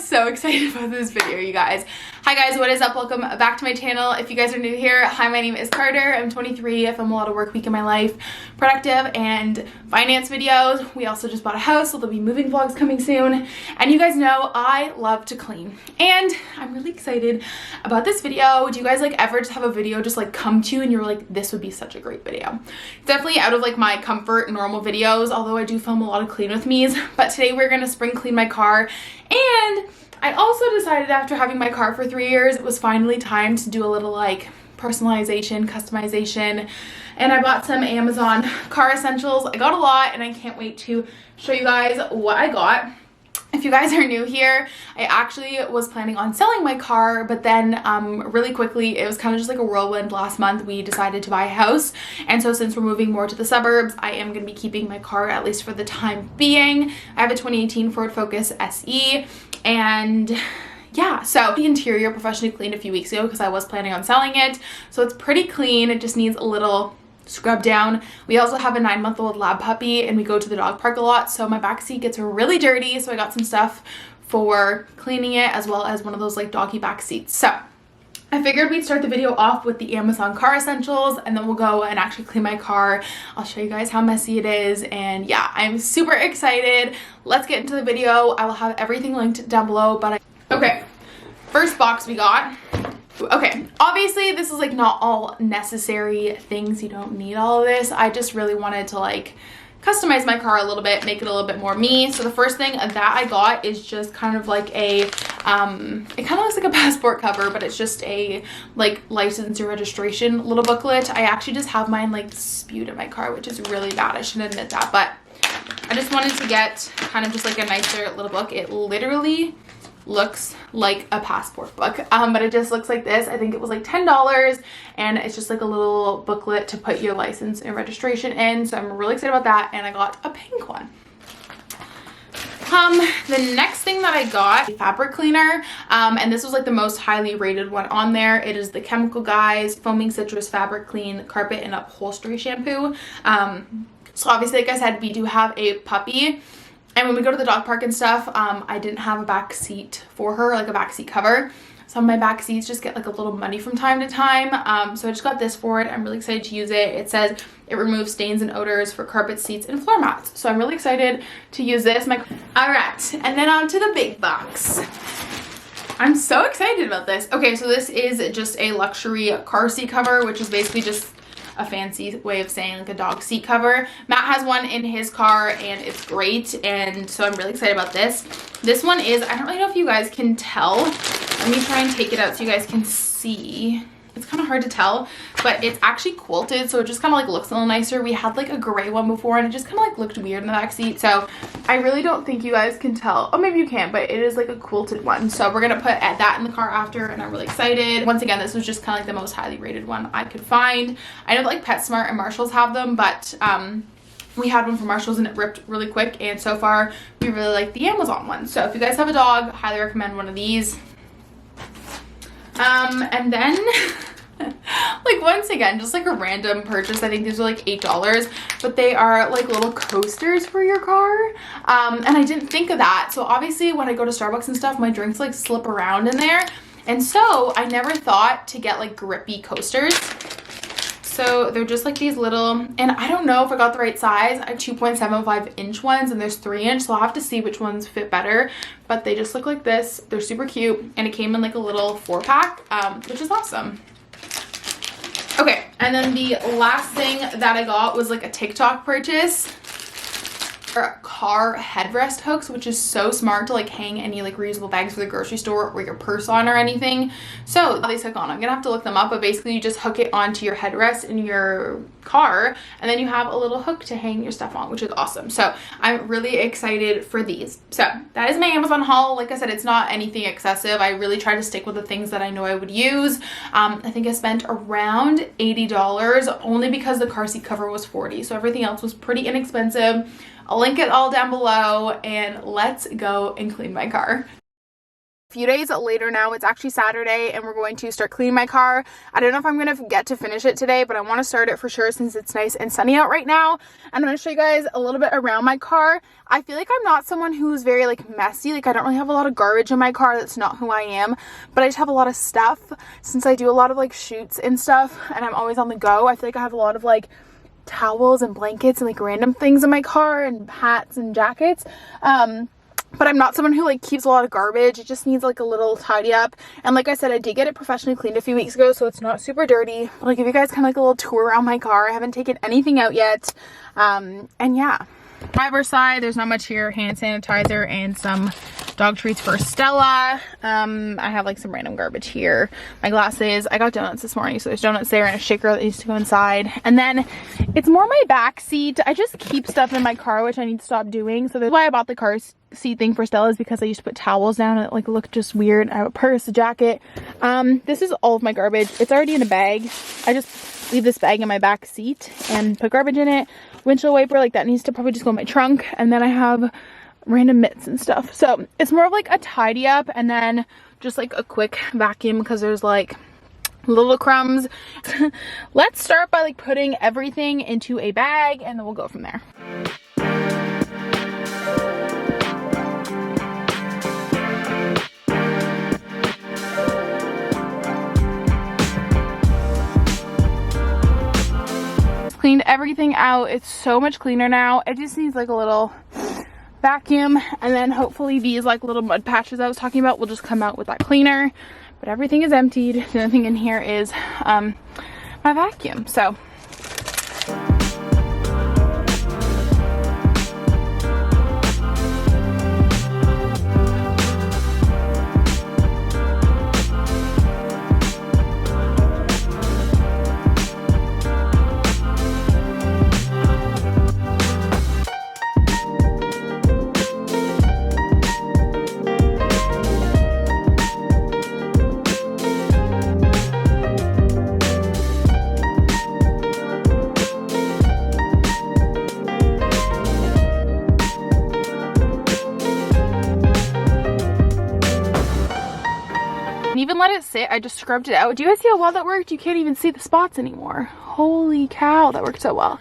so excited about this video, you guys. Hi guys, what is up? Welcome back to my channel. If you guys are new here, hi, my name is Carter. I'm 23. I film a lot of work week in my life, productive and finance videos. We also just bought a house, so there'll be moving vlogs coming soon. And you guys know I love to clean, and I'm really excited about this video. Do you guys like ever just have a video just like come to you and you're like, this would be such a great video? It's definitely out of like my comfort normal videos, although I do film a lot of clean with me's. But today we're gonna spring clean my car, and I also decided after having my car for 3 years, it was finally time to do a little like personalization, customization, and I bought some Amazon car essentials. I got a lot and I can't wait to show you guys what I got. If you guys are new here, I actually was planning on selling my car, but then really quickly, it was kind of just like a whirlwind. Last month, we decided to buy a house. And so since we're moving more to the suburbs, I am going to be keeping my car, at least for the time being. I have a 2018 Ford Focus SE, and yeah, so the interior professionally cleaned a few weeks ago because I was planning on selling it. So it's pretty clean. It just needs a little scrub down. We also have a 9-month-old lab puppy and we go to the dog park a lot, so my back seat gets really dirty, so I got some stuff for cleaning it, as well as one of those like doggy back seats. So I figured we'd start the video off with the Amazon car essentials, and then we'll go and actually clean my car. I'll show you guys how messy it is, and yeah, I'm super excited. Let's get into the video. I will have everything linked down below, but okay, first box we got. Okay, obviously this is like not all necessary things. You don't need all of this. I just really wanted to like customize my car a little bit, make it a little bit more me. So the first thing that I got is just kind of like a it kind of looks like a passport cover, but it's just a like license or registration little booklet. I actually just have mine like spewed in my car, which is really bad. I shouldn't admit that, but I just wanted to get kind of just like a nicer little book. It literally looks like a passport book, but it just looks like this. I think it was like $10, and it's just like a little booklet to put your license and registration in. So I'm really excited about that, and I got a pink one. The next thing that I got, a fabric cleaner, and this was like the most highly rated one on there. It is the Chemical Guys Foaming Citrus Fabric Clean Carpet and Upholstery Shampoo. So obviously, like I said, we do have a puppy. And when we go to the dog park and stuff, I didn't have a back seat for her, like a back seat cover. Some of my back seats just get like a little muddy from time to time. So I just got this for it. I'm really excited to use it. It says it removes stains and odors for carpet, seats, and floor mats. So I'm really excited to use this. All right, and then on to the big box. I'm so excited about this. Okay, so this is just a luxury car seat cover, which is basically just a fancy way of saying like a dog seat cover. Matt has one in his car and it's great, and so I'm really excited about this. This one is, I don't really know if you guys can tell. Let me try and take it out so you guys can see. It's kind of hard to tell, but it's actually quilted, so it just kind of like looks a little nicer. We had like a gray one before and it just kind of like looked weird in the back seat, so I really don't think you guys can tell. Oh, maybe you can, but it is like a quilted one. So we're gonna put that in the car after, and I'm really excited. Once again, this was just kind of like the most highly rated one I could find. I know that like PetSmart and Marshalls have them, but we had one from Marshalls and it ripped really quick, and so far we really like the Amazon one. So if you guys have a dog, highly recommend one of these. And then like once again, just like a random purchase. I think these are like $8, but they are like little coasters for your car. And I didn't think of that. So obviously when I go to Starbucks and stuff, my drinks like slip around in there. And so I never thought to get like grippy coasters. So they're just like these little, and I don't know if I got the right size. I have 2.75-inch ones, and there's 3-inch, so I'll have to see which ones fit better. But they just look like this. They're super cute, and it came in like a little 4-pack, which is awesome. Okay, and then the last thing that I got was like a TikTok purchase. Car headrest hooks, which is so smart to like hang any like reusable bags for the grocery store or your purse on or anything. So these hook on, I'm gonna have to look them up, but basically you just hook it onto your headrest in your car, and then you have a little hook to hang your stuff on, which is awesome. So I'm really excited for these. So that is my Amazon haul. Like I said, it's not anything excessive. I really try to stick with the things that I know I would use. I think I spent around $80 only because the car seat cover was $40, so everything else was pretty inexpensive. I'll link it all down below, and let's go and clean my car. Few days later now, it's actually Saturday, and we're going to start cleaning my car. I don't know if I'm gonna get to finish it today, but I want to start it for sure since it's nice and sunny out right now. And I'm gonna show you guys a little bit around my car. I feel like I'm not someone who's very like messy. Like I don't really have a lot of garbage in my car. That's not who I am, but I just have a lot of stuff since I do a lot of like shoots and stuff, and I'm always on the go. I feel like I have a lot of like towels and blankets and like random things in my car and hats and jackets. But I'm not someone who like keeps a lot of garbage. It just needs like a little tidy up. And like I said, I did get it professionally cleaned a few weeks ago, so it's not super dirty. But I'll give you guys kind of like a little tour around my car. I haven't taken anything out yet. And yeah. Driver's side, there's not much here. Hand sanitizer and some dog treats for Stella. I have like some random garbage here. My glasses. I got donuts this morning, so there's donuts there and a shaker that needs to go inside. And then it's more my back seat. I just keep stuff in my car, which I need to stop doing. So that's why I bought the car seat thing for Stella, is because I used to put towels down and it like looked just weird. I have a purse, a jacket. This is all of my garbage. It's already in a bag. I just leave this bag in my back seat and put garbage in it. Windshield wiper, like that needs to probably just go in my trunk. And then I have random mitts and stuff. So it's more of like a tidy up, and then just like a quick vacuum because there's like little crumbs. Let's start by like putting everything into a bag and then we'll go from there. Cleaned everything out. It's so much cleaner now. It just needs like a little vacuum, and then hopefully these like little mud patches I was talking about will just come out with that cleaner. But everything is emptied. The only thing in here is my vacuum. So even let it sit. I just scrubbed it out. Do you guys see how well that worked? You can't even see the spots anymore. Holy cow, that worked so well.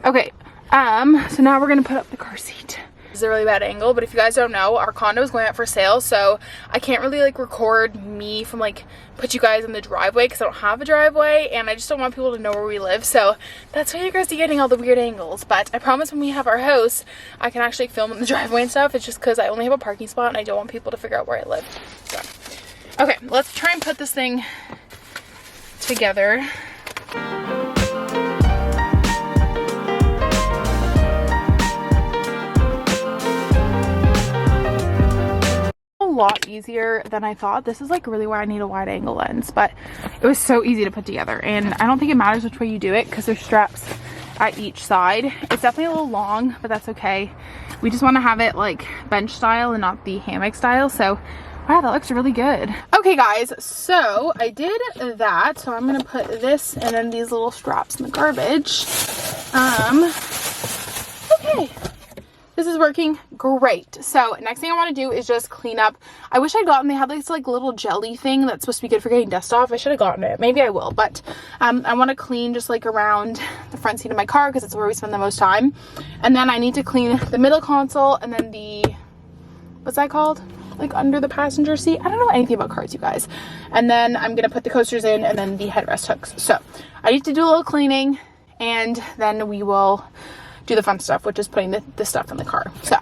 Okay, so now we're gonna put up the car seat. This is a really bad angle, but if you guys don't know, our condo is going up for sale, so I can't really like record me from like put you guys in the driveway because I don't have a driveway, and I just don't want people to know where we live. So that's why you guys are getting all the weird angles. But I promise when we have our house, I can actually film in the driveway and stuff. It's just because I only have a parking spot and I don't want people to figure out where I live. So okay, let's try and put this thing together. A lot easier than I thought. This is like really where I need a wide angle lens, but it was so easy to put together, and I don't think it matters which way you do it because there's straps at each side. It's definitely a little long, but that's okay. We just want to have it like bench style and not the hammock style. So wow, that looks really good. Okay guys, so I did that. So I'm gonna put this and then these little straps in the garbage. Okay, this is working great. So next thing I want to do is just clean up. I wish I'd gotten, they had this like little jelly thing that's supposed to be good for getting dust off. I should have gotten it. Maybe I will, but I want to clean just like around the front seat of my car because it's where we spend the most time. And then I need to clean the middle console and then the, what's that called? Like under the passenger seat. I don't know anything about cars, you guys. And then I'm gonna put the coasters in and then the headrest hooks. So I need to do a little cleaning, and then we will do the fun stuff, which is putting the stuff in the car. So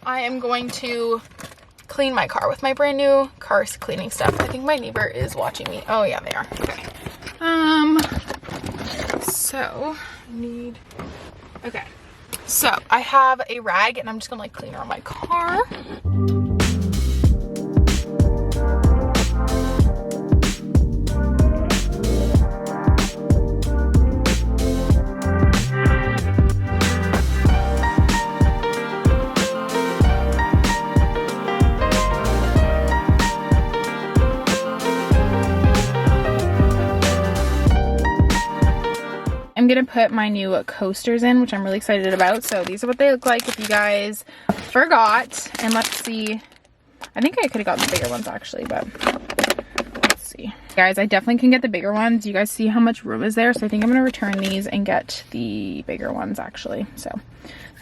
I'm going to clean my car with my brand new car cleaning stuff. I think my neighbor is watching me. Oh yeah, they are. Okay. So I have a rag and I'm just gonna like clean around my car. gonna put my new coasters in, which I'm really excited about. So these are what they look like if you guys forgot. And let's see, I think I could have gotten the bigger ones actually, but let's see. Guys, I definitely can get the bigger ones. You guys see how much room is there? So I think I'm gonna return these and get the bigger ones actually. So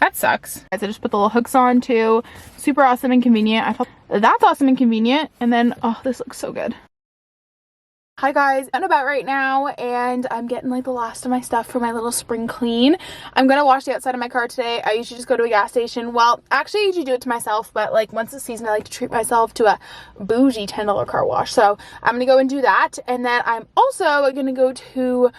that sucks. Guys, I just put the little hooks on too. Super awesome and convenient. I thought that's awesome and convenient. And then, oh, this looks so good. Hi guys, I'm about right now and I'm getting like the last of my stuff for my little spring clean. I'm gonna wash the outside of my car today. I usually just go to a gas station. Well, actually I usually do it to myself, but like once a season I like to treat myself to a bougie $10 car wash. So I'm gonna go and do that. And then I'm also gonna go to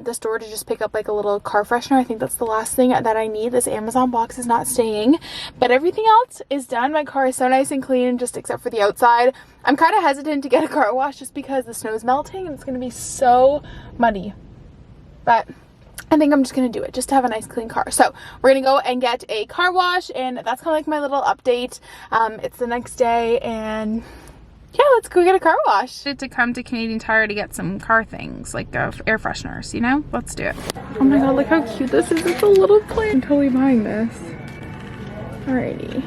the store to just pick up like a little car freshener. I think that's the last thing that I need. This Amazon box is not staying, but everything else is done. My car is so nice and clean, just except for the outside. I'm kind of hesitant to get a car wash just because the snow's melting and it's going to be so muddy. But I think I'm just going to do it just to have a nice clean car. So we're going to go and get a car wash, and that's kind of like my little update. It's the next day and yeah, let's go get a car wash. To come to Canadian Tire to get some car things like air fresheners, you know? Let's do it. Oh my god, look how cute this is. It's a little plant. I'm totally buying this. Alrighty.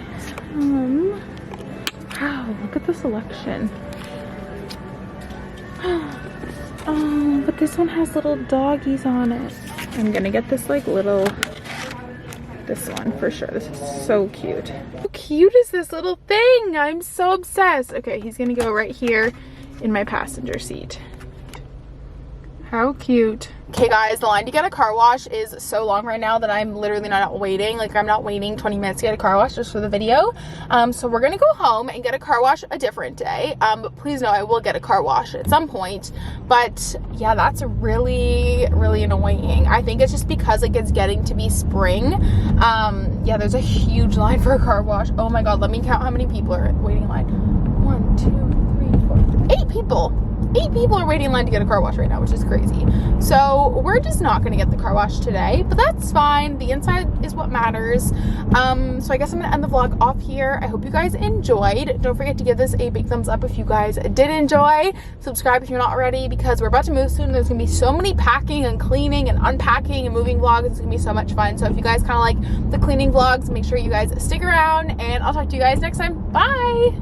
Wow, look at the selection. Oh, but this one has little doggies on it. I'm gonna get this like little, this one for sure. This is so cute. How cute is this little thing? I'm so obsessed. Okay, he's gonna go right here in my passenger seat. How cute. Okay guys, the line to get a car wash is so long right now that I'm literally not waiting. Like I'm not waiting 20 minutes to get a car wash just for the video. So we're gonna go home and get a car wash a different day. But please know I will get a car wash at some point. But yeah, that's really, really annoying. I think it's just because like it's getting to be spring. Yeah, there's a huge line for a car wash. Oh my god, let me count how many people are waiting in line. 1, 2, 3, 4, 8 people. 8 people are waiting in line to get a car wash right now, which is crazy. So we're just not going to get the car wash today, but that's fine. The inside is what matters. So I guess I'm going to end the vlog off here. I hope you guys enjoyed. Don't forget to give this a big thumbs up if you guys did enjoy. Subscribe if you're not already, because we're about to move soon. There's going to be so many packing and cleaning and unpacking and moving vlogs. It's going to be so much fun. So if you guys kind of like the cleaning vlogs, make sure you guys stick around, and I'll talk to you guys next time. Bye!